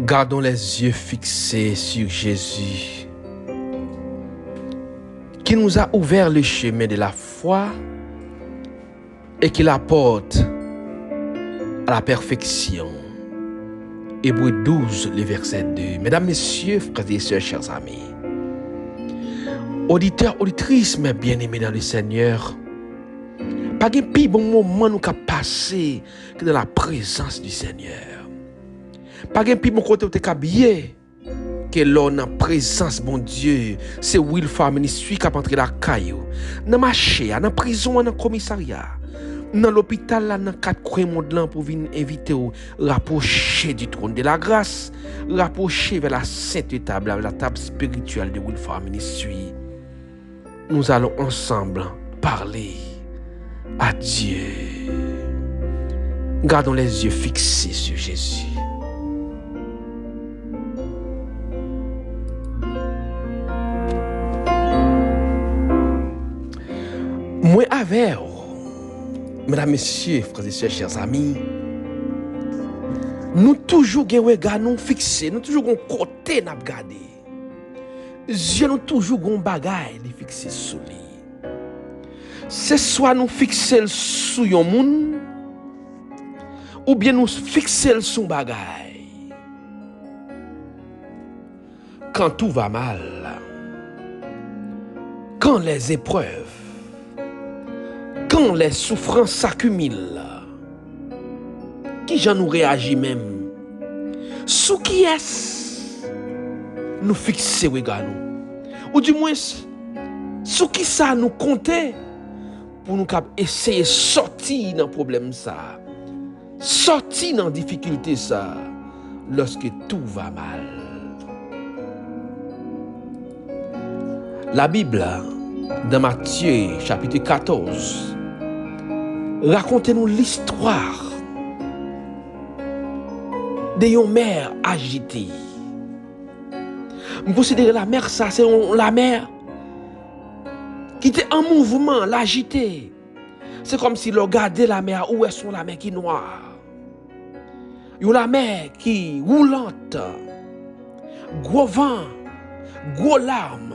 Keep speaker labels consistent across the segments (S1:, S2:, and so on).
S1: Gardons les yeux fixés sur Jésus, qui nous a ouvert le chemin de la foi et qui l'apporte à la perfection. Hébreux 12, le verset 2. Mesdames, messieurs, frères et sœurs, chers amis, auditeurs, auditrices, mes bien-aimés dans le Seigneur, pas de plus bon moment nous qu'à passer que dans la présence du Seigneur. Pas de plus bon côté où tu es bien que l'on en présence bon Dieu. C'est Will Family Ministry qui a entré la caillou. Dans marché, dans prison, dans commissariat, dans l'hôpital, dans quatre coins monde là pour venir inviter ou rapprocher du trône de la grâce, rapprocher vers la sainte table, la table spirituelle de Will Family Ministry. Nous allons ensemble parler à Dieu. Gardons les yeux fixés sur Jésus. Moi avec, mesdames, messieurs, frères et sœurs, chers amis, nous toujours un regard nous fixé, nous toujours un côté nous regarder. Dieu nous toujours un bagage de fixer sur lui. C'est soit nous fixer sur un monde, ou bien nous fixer sur un bagage. Quand tout va mal, quand les épreuves, quand les souffrances s'accumulent, qui j'en nous réagit même? Sous qui est-ce nous fixer regard nous? Ou du moins, sous qui ça nous compter pour nous essayer de sortir dans le problème ça, sortir dans la difficulté ça, lorsque tout va mal. La Bible, dans Matthieu chapitre 14, racontez-nous l'histoire d'une mère agitée. Vous considérez la mer, ça, c'est la mer qui était en mouvement, l'agitée. C'est comme si l'on regardait la mer, où est-ce la mer qui est noire. Il y a la mer qui est roulante, gros vent, gros larmes.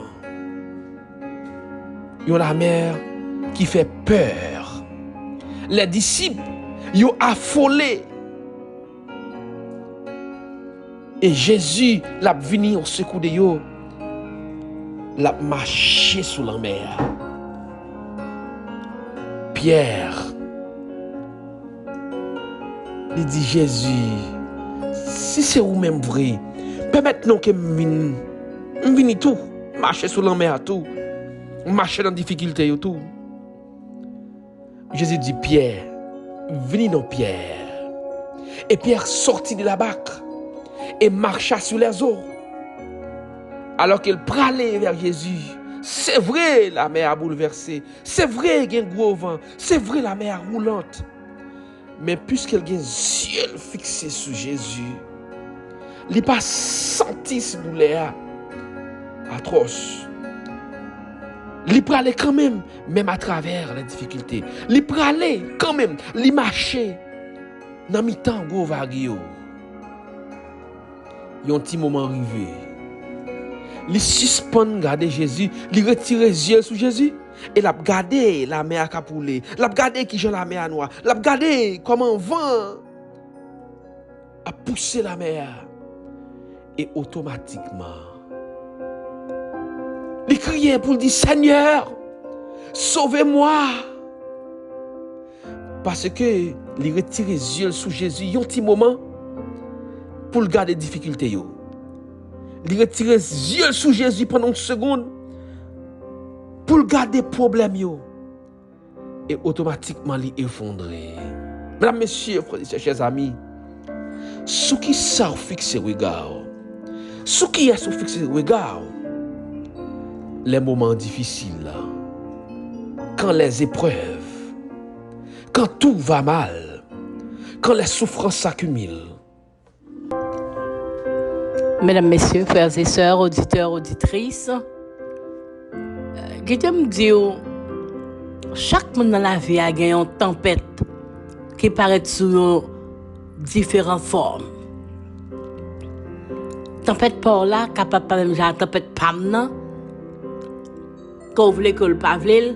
S1: Il y a la mer qui fait peur. Les disciples, ils ont affolé. Et Jésus, l'a venu au secours de eux, l'a marché sous la mer. Pierre, il dit Jésus, si c'est vous-même vrai, permettez-nous que je vienne tout, marcher sous la mer tout, marcher dans la difficulté tout. Jésus dit Pierre, venez dans Pierre. Et Pierre sortit de la barque et marcha sur les eaux. Alors qu'il pralait vers Jésus, c'est vrai la mer a bouleversé, c'est vrai qu'il y a un gros vent, c'est vrai la mer roulante. Mais puisqu'il y a les yeux fixés sur Jésus, il n'a pas senti ce douleur atroce. Il pralait quand même à travers les difficultés. Il pralait quand même, il marchait dans le temps gros vague. Il y a un petit moment arrivé. Il suspend garder Jésus, il retire les yeux sur Jésus et il a regardé la mer qui a poulé, il a regardé qui j'en la mer noire, il a regardé comment le vent a poussé la mer et automatiquement il criait pour dire Seigneur, sauvez-moi. Parce que il retire les yeux sur Jésus, il y a un petit moment pour garder les difficultés. Il retire les yeux sur Jésus pendant une seconde pour garder les problèmes. Et automatiquement, il effondre. Mesdames, messieurs, frères et sœurs, chers amis, ce qui ça fixe le regard, ce qui est fixe le regard, les moments difficiles, quand les épreuves, quand tout va mal, quand les souffrances s'accumulent.
S2: Mesdames, messieurs, frères et sœurs, auditeurs, auditrices, je me dis, chaque monde dans la vie a gagné une tempête qui paraît sous différentes formes. tempête par là, capable pas même genre tempête pam nan. Quand vous voulez que le pavlil,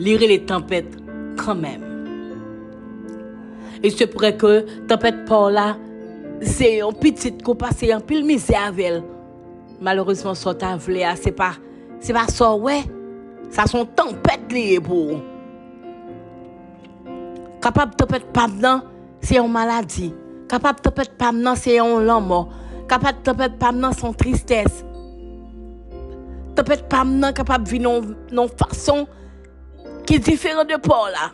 S2: lire les tempêtes quand même. Et c'est pourrait que tempête par là, c'est un petit qu'on passe en pile misère avec elle. Malheureusement, ça t'a vlé, c'est pas ça, ouais. Ça sont tempêtes liées pour. Capable tempête pam nan, c'est une maladie. Capable tempête pam nan, c'est un l'amour. Capable tempête pam nan, son tristesse. Tempête pam nan, capable vivre non façon qui est différente de Paul là.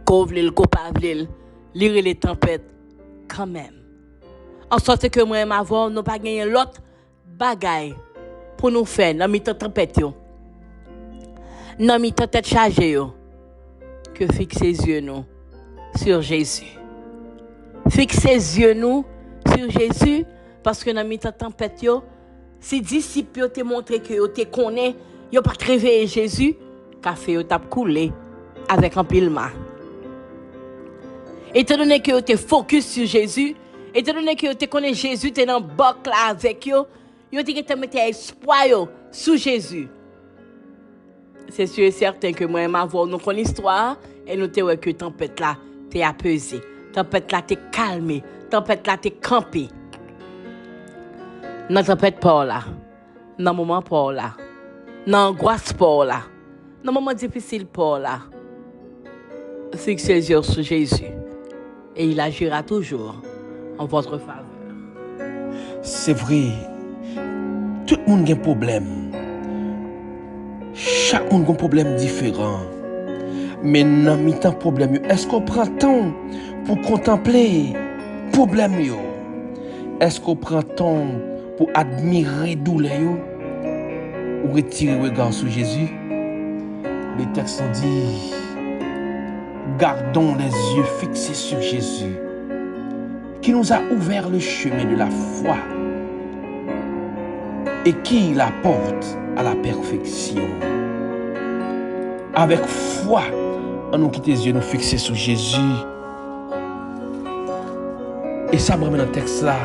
S2: Kovlil, kopavlil, lire les tempêtes quand même. En sorte que moi et ma voix, nous pas gagné l'autre bagaille pour nous faire dans mi tempête yo. Dans mi tête chargée yo. Que fixe ses yeux nous sur Jésus. Fixe ses yeux nous sur Jésus parce que dans mi tempête yo, si disciples yo te montré que yo te connaît, yo pas réveillé Jésus, café yo t'a coulé avec un pile ma. Étant donné que tu es focus sur Jésus, étant donné que tu connais Jésus, tu es dans le bac là avec eux, tu te mettre espoir sur Jésus. C'est sûr et certain que moi et ma voix, nous connaissons l'histoire et nous te que tempête là, t'es apaisé. Tempête là, t'es calmé. Tempête là, t'es campé. Dans tempête pas là. Dans moment pas là. Dans angoisse pas là. Dans moment difficile pas là. Fixez les yeux sur Jésus. Et il agira toujours en votre faveur.
S1: C'est vrai, tout le monde a un problème. Chaque monde a un problème différent. Mais dans mi-temps problème, est-ce qu'on prend temps pour contempler le problème? Est-ce qu'on prend temps pour admirer douleur ou retirer le regard sur Jésus? Les textes ont dit: gardons les yeux fixés sur Jésus, qui nous a ouvert le chemin de la foi et qui la porte à la perfection. Avec foi, on nous quitte les yeux nous fixés sur Jésus. Et ça me ramène dans le texte là.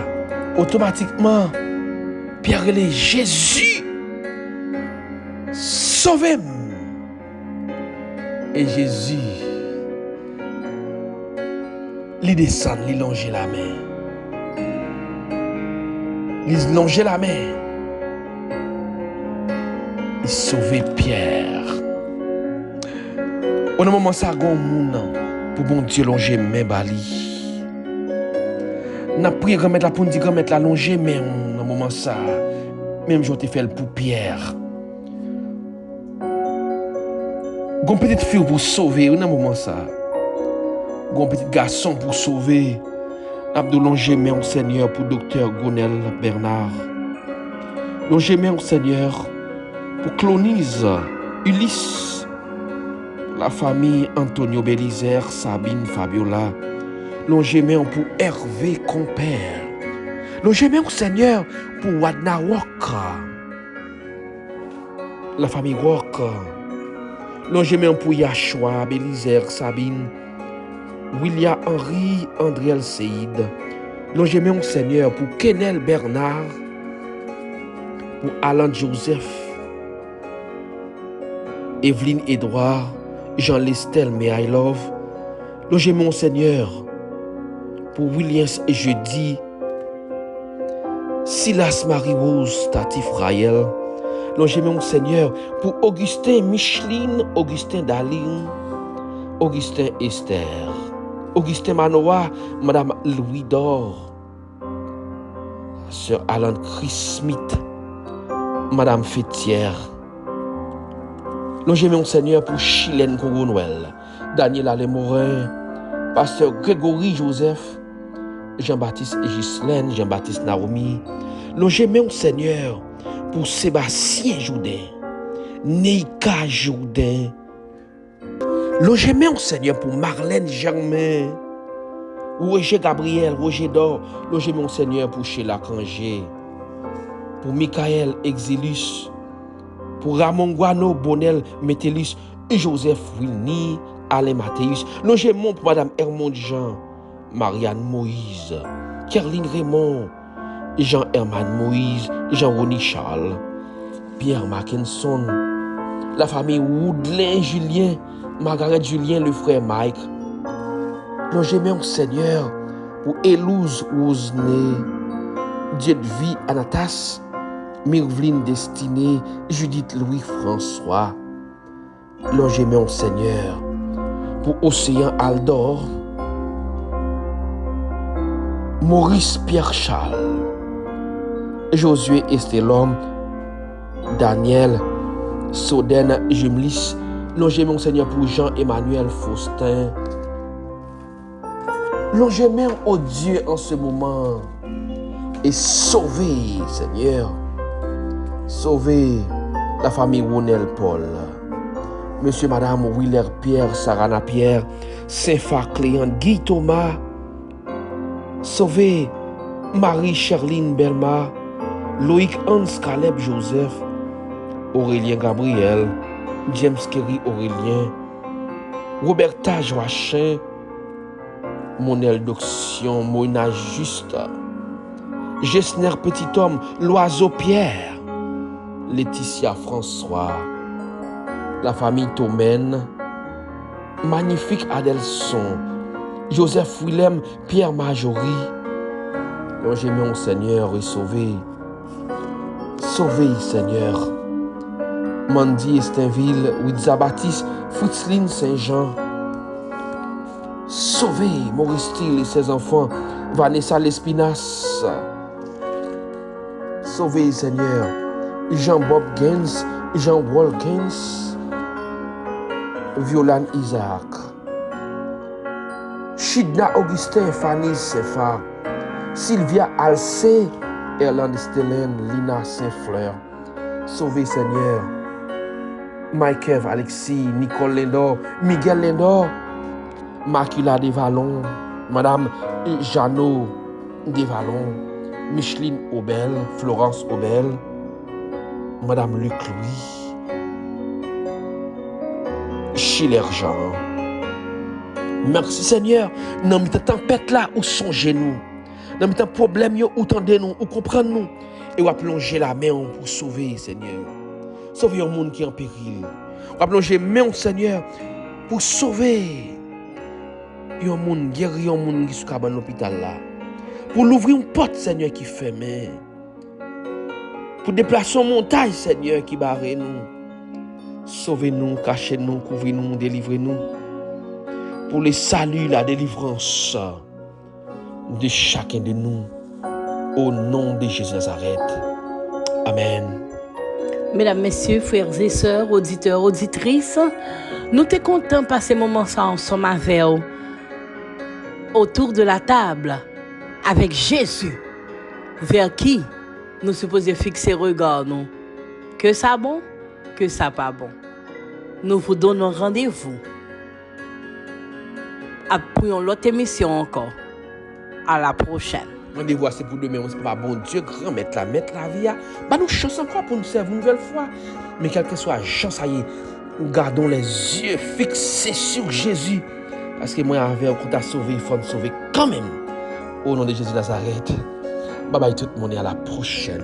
S1: Automatiquement, Pierre dit: Jésus, sauvez-moi. Et Jésus, il descend, il longe la main. Il longe la main. Il sauve Pierre. Au moment où ça a pour bon Dieu longer main bali. N'a prié remettre la pour dire remettre la longer main dans moment ça. Même je te fait pour Pierre. Gon petite fille pour sauver dans moment ça. Gon petit garçon pour sauver. Abdou longer main au Seigneur pour docteur Gonel Bernard. Longer main au Seigneur pour Clonise, Ulysse, la famille Antonio Bélizer, Sabine, Fabiola. Longer main pour Hervé Compère. Longer main au Seigneur pour Wadna Walker, la famille Walker. Longer main pour Yashua, Bélizer, Sabine, William Henry, Andriel Seyd. Longer main au Seigneur pour Kenel Bernard, pour Alan Joseph, Evelyne Edouard, Jean-Lestel Mehailov. Logez mon Seigneur pour Williams et Jeudi, Silas Marie-Rose, Tatif Raël. Logez mon Seigneur pour Augustin Micheline, Augustin Daline, Augustin Esther, Augustin Manoa, Madame Louis Dor, Sœur Alan Chris Smith, Madame Fétière. Longez mon Seigneur pour Chilène Congo-Noël, Daniel Alain-Morin, Pasteur Grégory Joseph, Jean-Baptiste Ghislaine, Jean-Baptiste Naomi. Longez mon Seigneur pour Sébastien Jourdain, Neika Jourdain. Longez mon Seigneur pour Marlène Germain, Roger Gabriel, Roger Dor. Longez mon Seigneur pour Sheila Kangé, pour Michael Exilus, pour Ramon Guano, Bonel, Métellus, Joseph Wilny, Alain Mathéus. Longez mon pour Madame Hermonde Jean, Marianne Moïse, Kerline Raymond, Jean-Herman Moïse, Jean-Rony Charles, Pierre Mackinson, la famille Woodlin Julien, Margaret Julien, le frère Mike. Plongez mon Seigneur pour Élouse Rosnay, Dieu de vie Anatas, Myrvline Destinée, Judith Louis-François. Plongez mon Seigneur pour Océan Aldor, Maurice Pierre Charles, Josué Estelom, Daniel Soden Jumlis. Longez mon Seigneur pour Jean-Emmanuel Faustin. Longez même au Dieu en ce moment et sauvez, Seigneur, sauvez la famille Ronel Paul, Monsieur, Madame Willer Pierre, Sarana Pierre, Saint-Phar Cléant, Guy Thomas. Sauvez Marie-Charline Belma, Loïc Hans Caleb Joseph, Aurélien Gabriel, James Kerry Aurélien, Roberta Joachim, Monel Doxion, Mona Juste, Gessner Petit Homme, Loiseau Pierre, Laetitia François, la famille Tomène, Magnifique Adelson, Joseph Willem, Pierre Majorie. Longez mon Seigneur et sauvez. Sauvez, Seigneur. Mandy Estinville, Widza Baptiste, Fritzline Saint-Jean. Sauvez Maurice Thiel et ses enfants, Vanessa Lespinasse. Sauvez, Seigneur, Jean-Bob Gaines, Jean Walkins, Violane Isaac, Chidna Augustin, Fanny Sefa, Sylvia Alcé, Erland Stellen, Lina Saint-Fleur. Sauvez, Seigneur, Mike Alexis, Nicole Lendor, Miguel Lendor, Makila Desvallons, Madame Jeannot Desvallons, Micheline Aubel, Florence Aubel, Madame Luc Louis, Schiller Jean. Merci Seigneur, dans mes tempête là, où songez-nous, dans mes problèmes, où tendez-nous, où comprenez-nous, et où plonger la main pour sauver, Seigneur. Sauver un monde qui est en péril. Où plonger la main, Seigneur, pour sauver un monde, guérir un monde qui est dans l'hôpital là. Pour l'ouvrir une porte, Seigneur, qui ferme. Pour déplacer une montagne, Seigneur, qui barre nous. Sauvez-nous, cachez-nous, couvrez-nous, délivrez-nous. Pour le salut, la délivrance de chacun de nous. Au nom de Jésus Nazareth. Amen.
S2: Mesdames, Messieurs, frères et sœurs, auditeurs, auditrices, nous sommes contents de passer ce moment ensemble avec vous, autour de la table, avec Jésus, vers qui nous supposons fixer regard, nous. Que ça bon, que ça pas bon. Nous vous donnons rendez-vous. Après l'autre émission encore. À la prochaine.
S1: Rendez-vous c'est pour demain, c'est pas bon Dieu, grand mettre la vie. Bah nous chance encore pour nous servir une nouvelle fois. Mais quelle que soit la chance, ça y est, nous gardons les yeux fixés sur Jésus. Parce que moi, avec un compte à sauver, il faut nous sauver quand même. Au nom de Jésus de Nazareth. Bye bye tout le monde et à la prochaine.